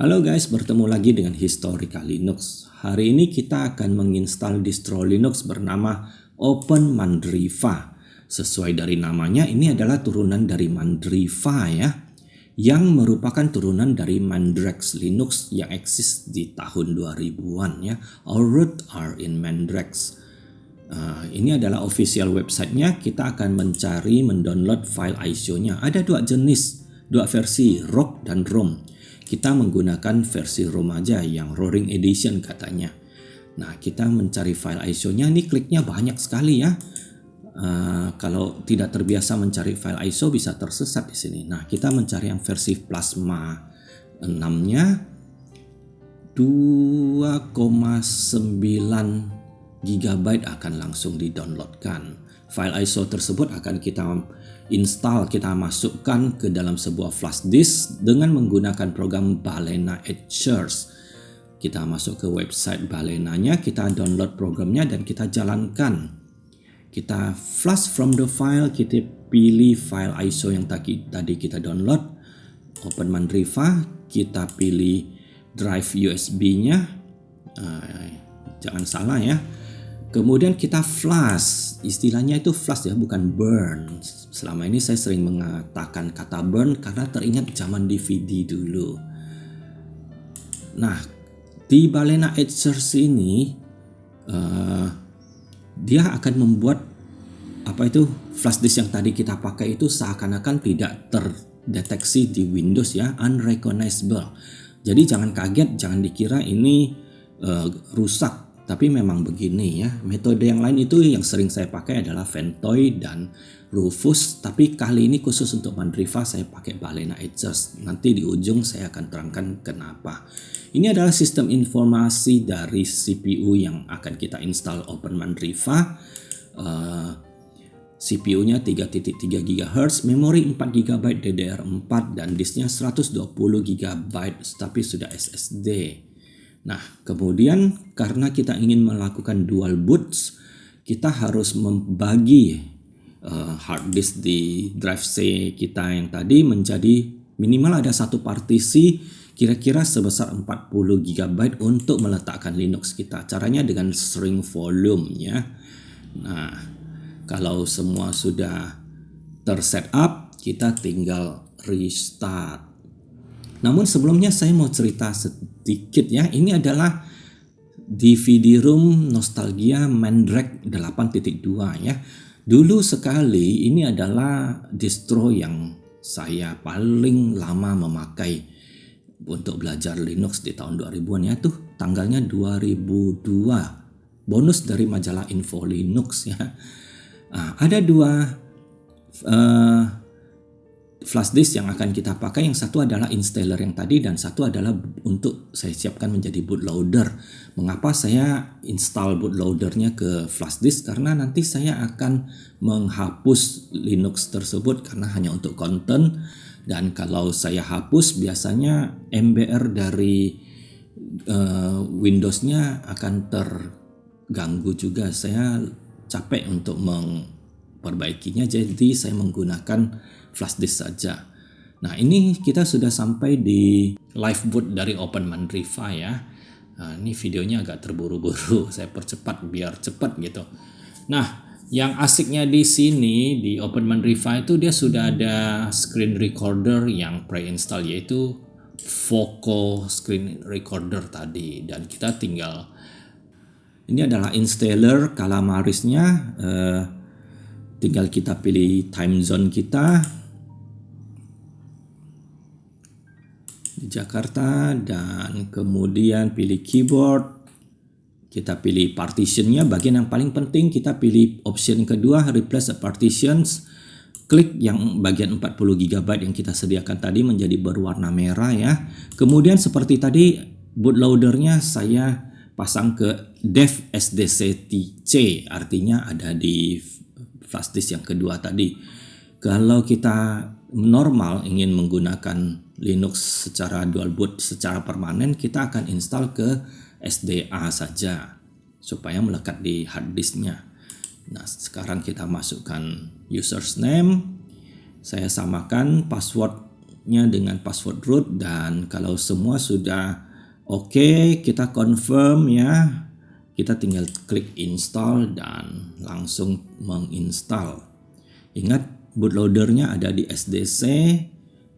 Halo guys, bertemu lagi dengan Historica Linux. Hari ini kita akan menginstal distro Linux bernama OpenMandriva. Sesuai dari namanya, ini adalah turunan dari Mandriva ya, yang merupakan turunan dari Mandrex Linux yang eksis di tahun 2000-an ya. Our roots are in Mandrex. Ini adalah official websitenya. Kita akan mendownload file ISO-nya. Ada dua versi, ROM dan ROM. Kita menggunakan versi ROM aja yang Roaring Edition katanya. Nah, kita mencari file ISO-nya. Ini kliknya banyak sekali ya. Kalau tidak terbiasa mencari file ISO bisa tersesat di sini. Nah, kita mencari yang versi Plasma 6-nya 2,9 GB akan langsung di-downloadkan. File ISO tersebut akan kita install, kita masukkan ke dalam sebuah flash disk dengan menggunakan program Balena Etchers. Kita masuk ke website Balenanya, kita download programnya dan kita jalankan. Kita flash from the file, kita pilih file ISO yang tadi kita download, OpenMandriva, kita pilih drive USB-nya, jangan salah ya. Kemudian kita flash, istilahnya itu flash ya, bukan burn. Selama ini saya sering mengatakan kata burn karena teringat zaman DVD dulu. Nah, di Balena Etchers ini dia akan membuat flash disk yang tadi kita pakai itu seakan-akan tidak terdeteksi di Windows ya, unrecognizable. Jadi jangan kaget, jangan dikira ini rusak. Tapi memang begini ya, metode yang lain itu yang sering saya pakai adalah Ventoy dan Rufus. Tapi kali ini khusus untuk Mandriva saya pakai Balena Etchers. Nanti di ujung saya akan terangkan kenapa. Ini adalah sistem informasi dari CPU yang akan kita install OpenMandriva. CPU-nya 3.3 GHz, memori 4 GB DDR4 dan disknya 120 GB tapi sudah SSD. Nah, kemudian karena kita ingin melakukan dual boots, kita harus membagi hard disk di drive C kita yang tadi menjadi minimal ada satu partisi kira-kira sebesar 40 GB untuk meletakkan Linux kita. Caranya dengan string volume ya. Nah, kalau semua sudah tersetup, kita tinggal restart. Namun sebelumnya saya mau cerita sedikit ya. Ini adalah DVD ROM Nostalgia Mandrake 8.2 ya. Dulu sekali ini adalah distro yang saya paling lama memakai untuk belajar Linux di tahun 2000-an ya, tuh tanggalnya 2002. Bonus dari majalah Info Linux ya. Ada dua flash disk yang akan kita pakai. Yang satu adalah installer yang tadi dan satu adalah untuk saya siapkan menjadi bootloader. Mengapa saya install bootloadernya ke flash disk? Karena nanti saya akan menghapus Linux tersebut karena hanya untuk konten, dan kalau saya hapus biasanya MBR dari Windows-nya akan terganggu juga. Saya capek untuk memperbaikinya, jadi saya menggunakan flash disk saja. Nah, ini kita sudah sampai di live boot dari OpenMandriva ya. Nah, ini videonya agak terburu-buru, saya percepat biar cepat gitu. Nah, yang asiknya di sini di OpenMandriva itu dia sudah ada screen recorder yang pre-install, yaitu Voco screen recorder tadi, dan kita tinggal, ini adalah installer Calamarisnya, tinggal kita pilih time zone kita di Jakarta dan kemudian pilih keyboard, kita pilih partitionnya. Bagian yang paling penting kita pilih option kedua, replace the partitions. Klik yang bagian 40 GB yang kita sediakan tadi menjadi berwarna merah ya. Kemudian seperti tadi bootloadernya saya pasang ke dev SDCTC, artinya ada di flash disk yang kedua tadi. Kalau kita normal ingin menggunakan Linux secara dual boot secara permanen, kita akan install ke SDA saja supaya melekat di hard disknya. Nah, sekarang kita masukkan username, saya samakan password rootnya dengan password root, dan kalau semua sudah oke, kita confirm ya. Kita tinggal klik install dan langsung menginstal. Ingat, bootloadernya ada di SDC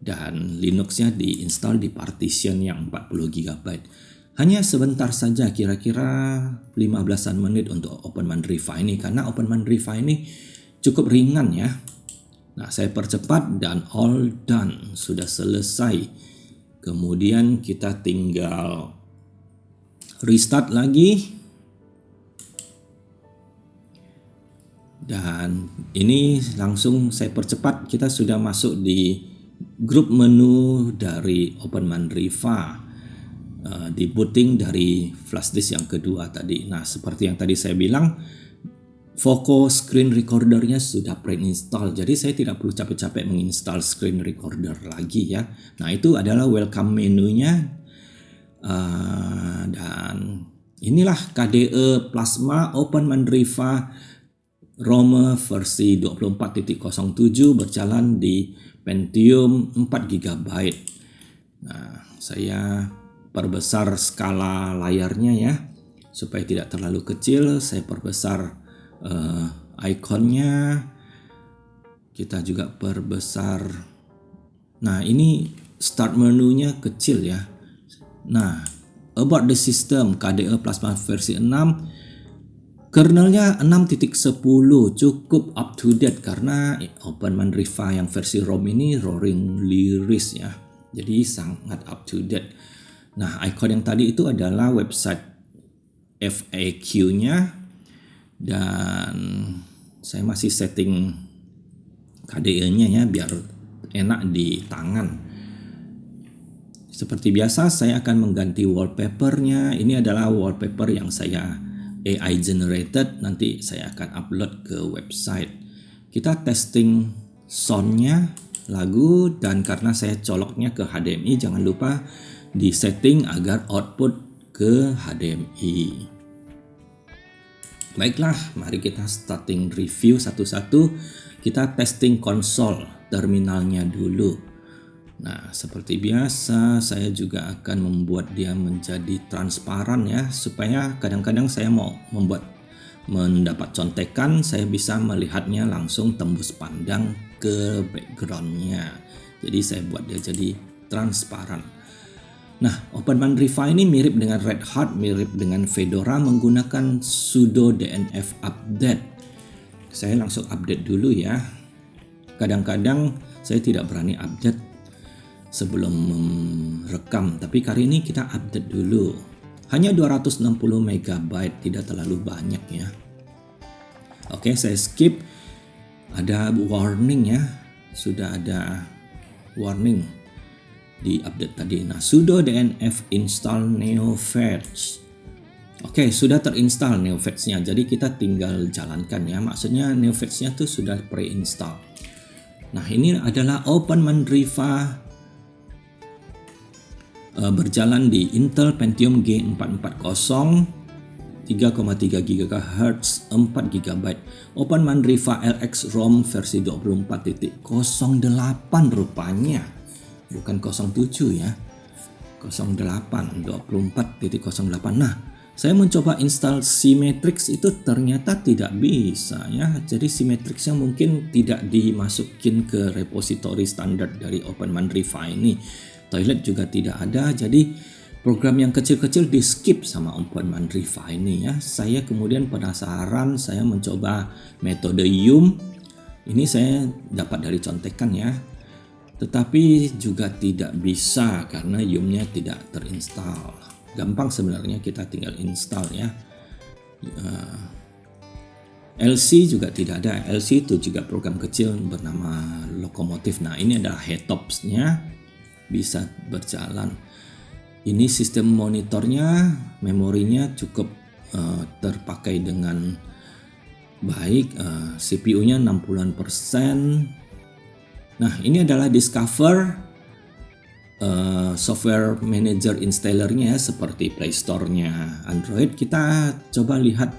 dan Linuxnya diinstal di partition yang 40 GB. Hanya sebentar saja, kira-kira 15-an menit untuk OpenMandriva ini, karena OpenMandriva ini cukup ringan ya. Nah, saya percepat dan all done, sudah selesai. Kemudian kita tinggal restart lagi. Dan ini langsung saya percepat, kita sudah masuk di grup menu dari OpenMandriva. Di booting dari flash disk yang kedua tadi. Nah, seperti yang tadi saya bilang, Voco screen recordernya sudah pre-install, jadi saya tidak perlu capek-capek menginstal screen recorder lagi ya. Nah, itu adalah welcome menunya. Dan inilah KDE Plasma OpenMandriva Rome versi 24.07 berjalan di Pentium 4 GB. Nah, saya perbesar skala layarnya ya, supaya tidak terlalu kecil. Saya perbesar ikonnya, kita juga perbesar. Nah, ini start menunya kecil ya. Nah, about the system KDE Plasma versi 6, kernelnya 6.10, cukup up to date karena OpenMandriva yang versi ROM ini Roaring Liris ya, jadi sangat up to date. Nah, icon yang tadi itu adalah website FAQ-nya, dan saya masih setting KDE-nya ya biar enak di tangan. Seperti biasa, saya akan mengganti wallpaper-nya. Ini adalah wallpaper yang saya AI generated, nanti saya akan upload ke website. Kita testing sound-nya, lagu, dan karena saya coloknya ke HDMI, jangan lupa di setting agar output ke HDMI. Baiklah, mari kita starting review satu-satu. Kita testing konsol terminalnya dulu. Nah, seperti biasa saya juga akan membuat dia menjadi transparan ya, supaya kadang-kadang saya mau mendapat contekan, saya bisa melihatnya langsung tembus pandang ke backgroundnya. Jadi saya buat dia jadi transparan. Nah, OpenMandriva ini mirip dengan Red Hat, mirip dengan Fedora, menggunakan sudo DNF update. Saya langsung update dulu ya. Kadang-kadang saya tidak berani update sebelum merekam, tapi kali ini kita update dulu. Hanya 260 MB, tidak terlalu banyak ya. Oke, saya skip. Ada warning ya, sudah ada warning di update tadi. Nah, sudo DNF install NeoFetch. Oke, sudah terinstall NeoFetch-nya, jadi kita tinggal jalankan ya. Maksudnya NeoFetch-nya tuh sudah pre-install. Nah, ini adalah OpenMandriva berjalan di Intel Pentium G440, 3,3 GHz, 4 GB. OpenMandriva LX ROM versi 24.08 rupanya, bukan 07 ya, 08, 24.08. Nah, saya mencoba install Symmetrix, itu ternyata tidak bisa ya. Jadi Symmetrixnya mungkin tidak dimasukin ke repository standar dari OpenMandriva ini. Toilet juga tidak ada, jadi program yang kecil-kecil di skip sama OpenMandriva ini ya. Saya kemudian penasaran, saya mencoba metode yum. Ini saya dapat dari contekan ya, tetapi juga tidak bisa karena yumnya tidak terinstall. Gampang sebenarnya, kita tinggal install ya. LC juga tidak ada. LC itu juga program kecil bernama Lokomotif. Nah, ini adalah headtops-nya, bisa berjalan. Ini sistem monitornya, memorinya cukup terpakai dengan baik, CPU-nya 60%. Nah, ini adalah Discover software manager installernya seperti Play Store-nya Android. Kita coba lihat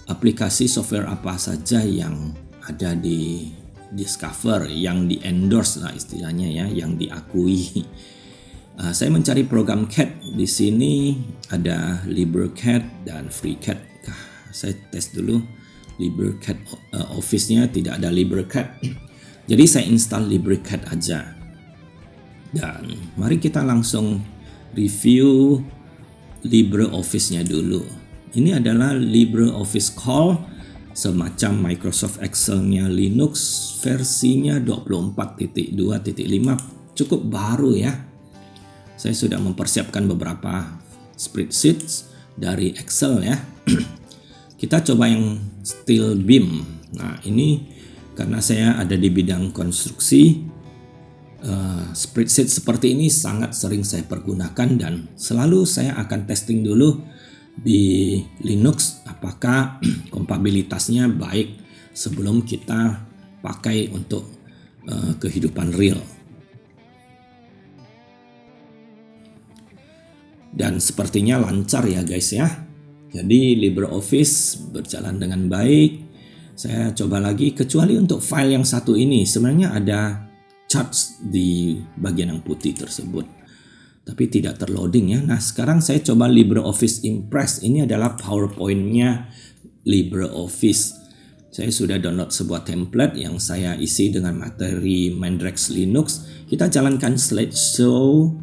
aplikasi software apa saja yang ada di discover, yang di endorse lah istilahnya ya, yang diakui. Saya mencari program CAD. Di sini ada LibreCAD dan FreeCAD. Saya tes dulu LibreCAD Office-nya, tidak ada LibreCAD. Jadi saya install LibreCAD aja. Dan mari kita langsung review LibreOffice-nya dulu. Ini adalah LibreOffice Call, semacam Microsoft Excel-nya Linux, versinya 24.2.5, cukup baru ya. Saya sudah mempersiapkan beberapa spreadsheets dari Excel ya. Kita coba yang steel beam. Nah, ini karena saya ada di bidang konstruksi, spreadsheet seperti ini sangat sering saya pergunakan, dan selalu saya akan testing dulu di Linux apakah kompatibilitasnya baik sebelum kita pakai untuk kehidupan real. Dan sepertinya lancar ya guys ya. Jadi LibreOffice berjalan dengan baik. Saya coba lagi, kecuali untuk file yang satu ini sebenarnya ada charts di bagian yang putih tersebut, tapi tidak terloading ya. Nah, sekarang saya coba LibreOffice Impress. Ini adalah PowerPoint-nya LibreOffice. Saya sudah download sebuah template yang saya isi dengan materi Mandrex Linux. Kita jalankan slideshow.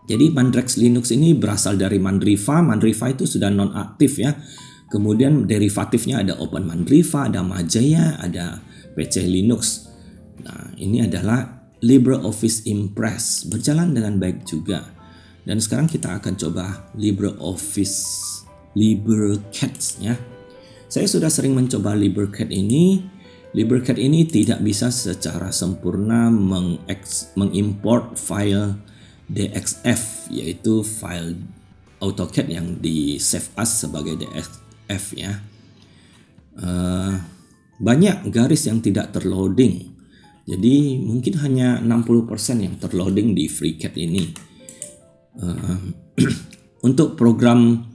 Jadi Mandrex Linux ini berasal dari Mandriva. Mandriva itu sudah non-aktif ya. Kemudian derivatifnya ada Open Mandriva, ada Mageia, ada PC Linux. Nah, ini adalah LibreOffice Impress, berjalan dengan baik juga. Dan sekarang kita akan coba LibreCAD ya. Saya sudah sering mencoba LibreCAD ini. LibreCAD ini tidak bisa secara sempurna mengimport file DXF, yaitu file AutoCAD yang di save as sebagai DXF ya. Banyak garis yang tidak terloading. Jadi mungkin hanya 60% yang terloading di FreeCAD ini. Untuk program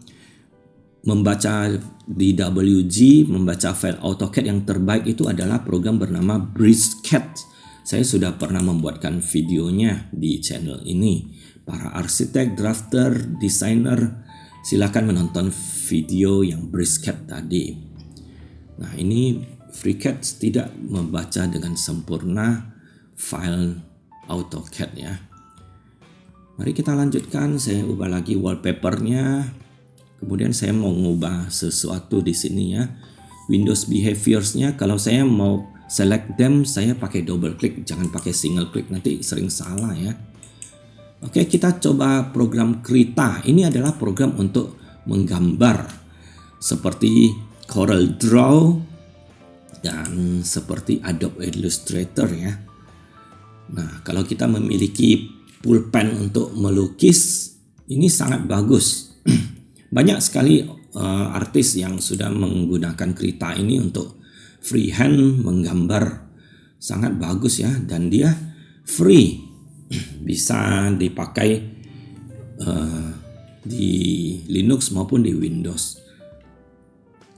membaca DWG, membaca file AutoCAD yang terbaik itu adalah program bernama BricsCAD. Saya sudah pernah membuatkan videonya di channel ini. Para arsitek, drafter, desainer, silakan menonton video yang BricsCAD tadi. Nah, ini FreeCAD tidak membaca dengan sempurna file AutoCAD ya. Mari kita lanjutkan. Saya ubah lagi wallpapernya. Kemudian saya mau mengubah sesuatu di sini ya. Windows behaviors-nya, kalau saya mau select them, saya pakai double click, jangan pakai single click, nanti sering salah ya. Oke, kita coba program Krita. Ini adalah program untuk menggambar seperti Corel Draw dan seperti Adobe Illustrator ya. Nah, kalau kita memiliki pulpen untuk melukis, ini sangat bagus. Banyak sekali artis yang sudah menggunakan Krita ini untuk freehand menggambar, sangat bagus ya, dan dia free, bisa dipakai di Linux maupun di Windows.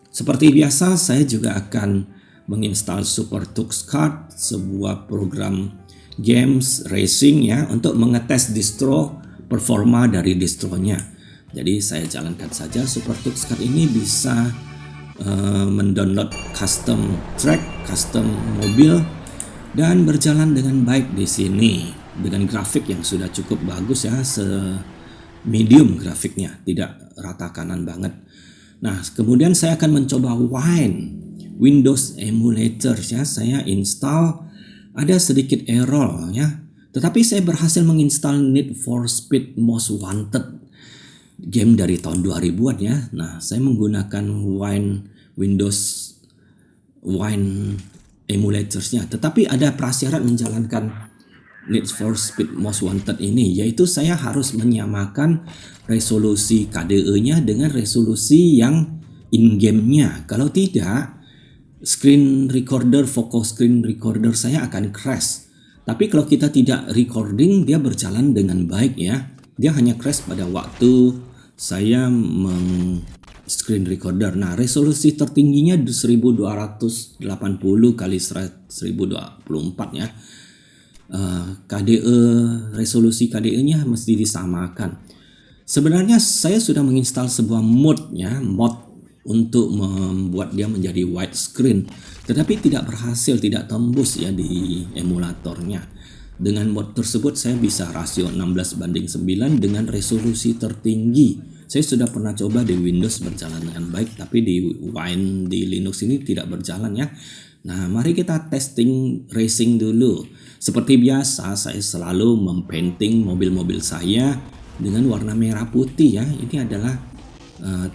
Seperti biasa, saya juga akan menginstal SuperTuxKart, sebuah program games racing ya, untuk mengetes distro, performa dari distronya. Jadi saya jalankan saja. SuperTuxKart ini bisa mendownload custom track, custom mobil, dan berjalan dengan baik di sini dengan grafik yang sudah cukup bagus ya, medium grafiknya, tidak rata kanan banget. Nah, kemudian saya akan mencoba Wine Windows Emulator ya. Saya install, ada sedikit error ya, tetapi saya berhasil menginstal Need for Speed Most Wanted, game dari tahun 2000-an ya. Nah, saya menggunakan Windows Wine emulators-nya, tetapi ada prasyarat menjalankan Need for Speed Most Wanted ini, yaitu saya harus menyamakan resolusi KDE-nya dengan resolusi yang in-game-nya. Kalau tidak, screen recorder, focus screen recorder saya akan crash. Tapi kalau kita tidak recording, dia berjalan dengan baik ya. Dia hanya crash pada waktu saya screen recorder. Nah, resolusi tertingginya 1280 kali 1024 ya. KDE, resolusi KDE-nya mesti disamakan. Sebenarnya saya sudah menginstal sebuah mod untuk membuat dia menjadi widescreen, tetapi tidak berhasil, tidak tembus ya di emulatornya. Dengan mod tersebut saya bisa rasio 16:9 dengan resolusi tertinggi. Saya sudah pernah coba di Windows berjalan dengan baik, tapi di Wine di Linux ini tidak berjalan ya. Nah, mari kita testing racing dulu. Seperti biasa, saya selalu mempainting mobil-mobil saya dengan warna merah putih ya. Ini adalah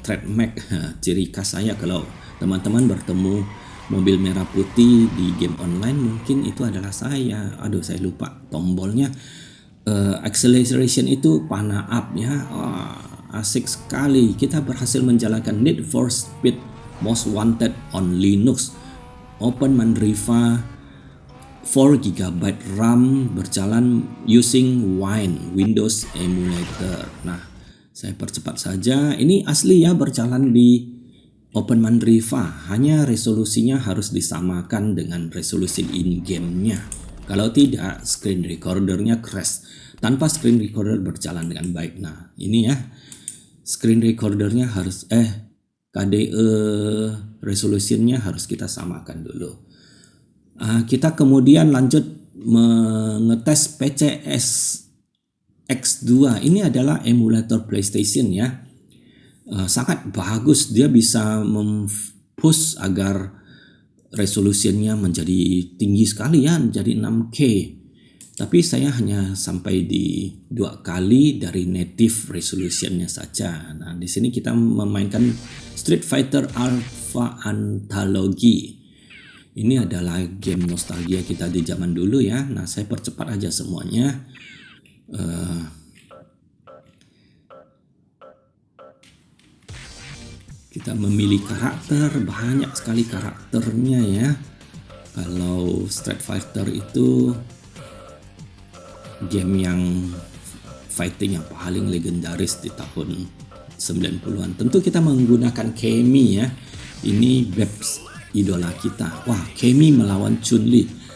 trademark ciri khas saya. Kalau teman-teman bertemu mobil merah putih di game online, mungkin itu adalah saya. Aduh, saya lupa tombolnya. Acceleration itu panah up ya. Asik sekali. Kita berhasil menjalankan Need for Speed Most Wanted on Linux. Open Mandriva 4GB RAM berjalan using Wine Windows Emulator. Nah, saya percepat saja. Ini asli ya, berjalan di Open Mandriva. Hanya resolusinya harus disamakan dengan resolusi in-game-nya. Kalau tidak, screen recordernya crash. Tanpa screen recorder berjalan dengan baik. Nah, ini ya. Screen recordernya harus KDE resolusinya harus kita samakan dulu. Kita kemudian lanjut mengetes PCS X2. Ini adalah emulator PlayStation ya. Sangat bagus, dia bisa mempush agar resolusinya menjadi tinggi sekali ya, menjadi 6K. Tapi saya hanya sampai di 2 kali dari native resolutionnya saja. Nah, di sini kita memainkan Street Fighter Alpha Anthology. Ini adalah game nostalgia kita di zaman dulu ya. Nah, saya percepat aja semuanya. Kita memilih karakter, banyak sekali karakternya ya. Kalau Street Fighter itu game yang fighting yang paling legendaris di tahun 90-an. Tentu kita menggunakan Cammy ya. Ini Babs idola kita. Wah, Cammy melawan Chun-Li.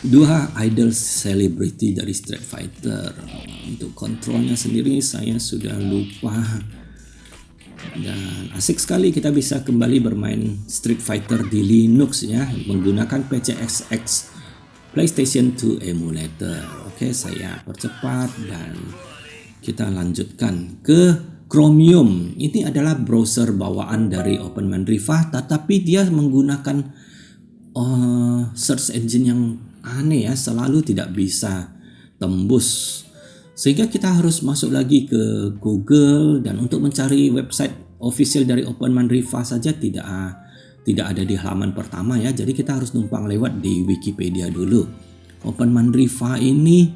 2 idol selebriti dari Street Fighter. Untuk kontrolnya sendiri saya sudah lupa. Dan asik sekali kita bisa kembali bermain Street Fighter di Linux ya, menggunakan PCSX PlayStation 2 emulator. Oke, saya percepat dan kita lanjutkan ke Chromium. Ini adalah browser bawaan dari Open Mandriva, tetapi dia menggunakan search engine yang aneh ya, selalu tidak bisa tembus. Sehingga kita harus masuk lagi ke Google, dan untuk mencari website official dari Open Mandriva saja tidak ada di halaman pertama ya. Jadi kita harus numpang lewat di Wikipedia dulu. Open Mandriva ini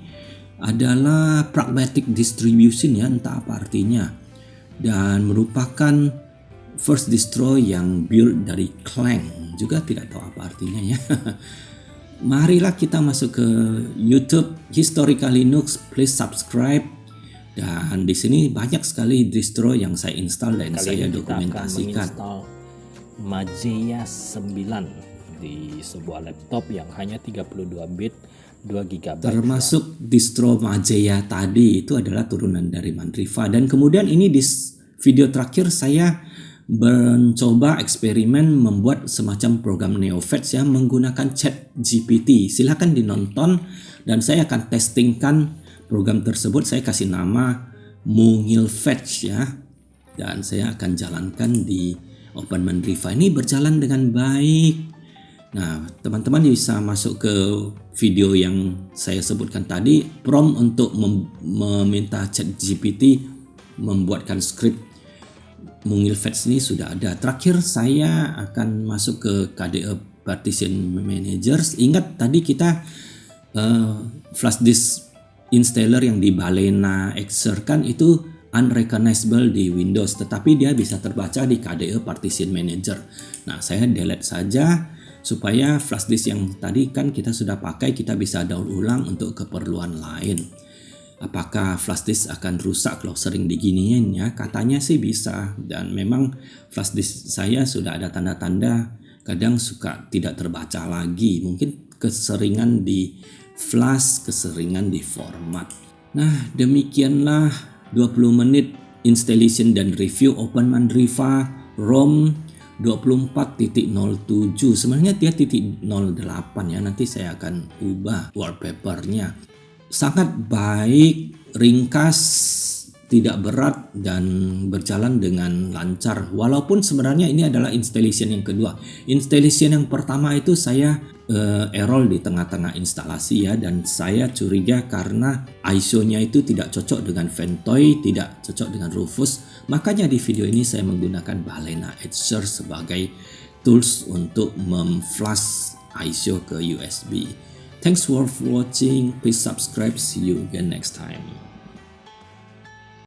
adalah pragmatic distribution ya, entah apa artinya. Dan merupakan first distro yang build dari Clang. Juga tidak tahu apa artinya ya. Marilah kita masuk ke YouTube Historical Linux, please subscribe. Dan di sini banyak sekali distro yang saya install dan saya dokumentasikan. Mageia 9 di sebuah laptop yang hanya 32 bit 2 GB. Termasuk distro Mageia tadi itu adalah turunan dari Mandriva. Dan kemudian ini di video terakhir saya mencoba eksperimen membuat semacam program NeoFetch yang menggunakan ChatGPT. Silahkan dinonton dan saya akan testingkan program tersebut. Saya kasih nama Mungil Fetch ya. Dan saya akan jalankan di Open Mandriva. Ini berjalan dengan baik. Nah, teman-teman bisa masuk ke video yang saya sebutkan tadi, prompt untuk meminta ChatGPT membuatkan script Mungil Fetch ini sudah ada. Terakhir saya akan masuk ke KDE Partition Managers. Ingat tadi kita flash disk installer yang di Balena Exer kan itu unrecognizable di Windows, tetapi dia bisa terbaca di KDE Partition Manager. Nah, saya delete saja supaya flash disk yang tadi kan kita sudah pakai, kita bisa download ulang untuk keperluan lain. apakah flash disk akan rusak kalau sering diginiin ya? Katanya sih bisa, dan memang flash disk saya sudah ada tanda-tanda kadang suka tidak terbaca lagi. Mungkin keseringan di flash, keseringan di format. Nah, demikianlah 20 menit installation dan review OpenMandriva ROM 24.07. Sebenarnya dia .08 ya, nanti saya akan ubah wallpapernya. Sangat baik, ringkas, tidak berat, dan berjalan dengan lancar. Walaupun sebenarnya ini adalah installation yang kedua. Installation yang pertama itu saya error di tengah-tengah instalasi ya, dan saya curiga karena ISO-nya itu tidak cocok dengan Ventoy, tidak cocok dengan Rufus. Makanya di video ini saya menggunakan Balena Etcher sebagai tools untuk memflash ISO ke USB. Thanks for watching. Please subscribe. See you again next time.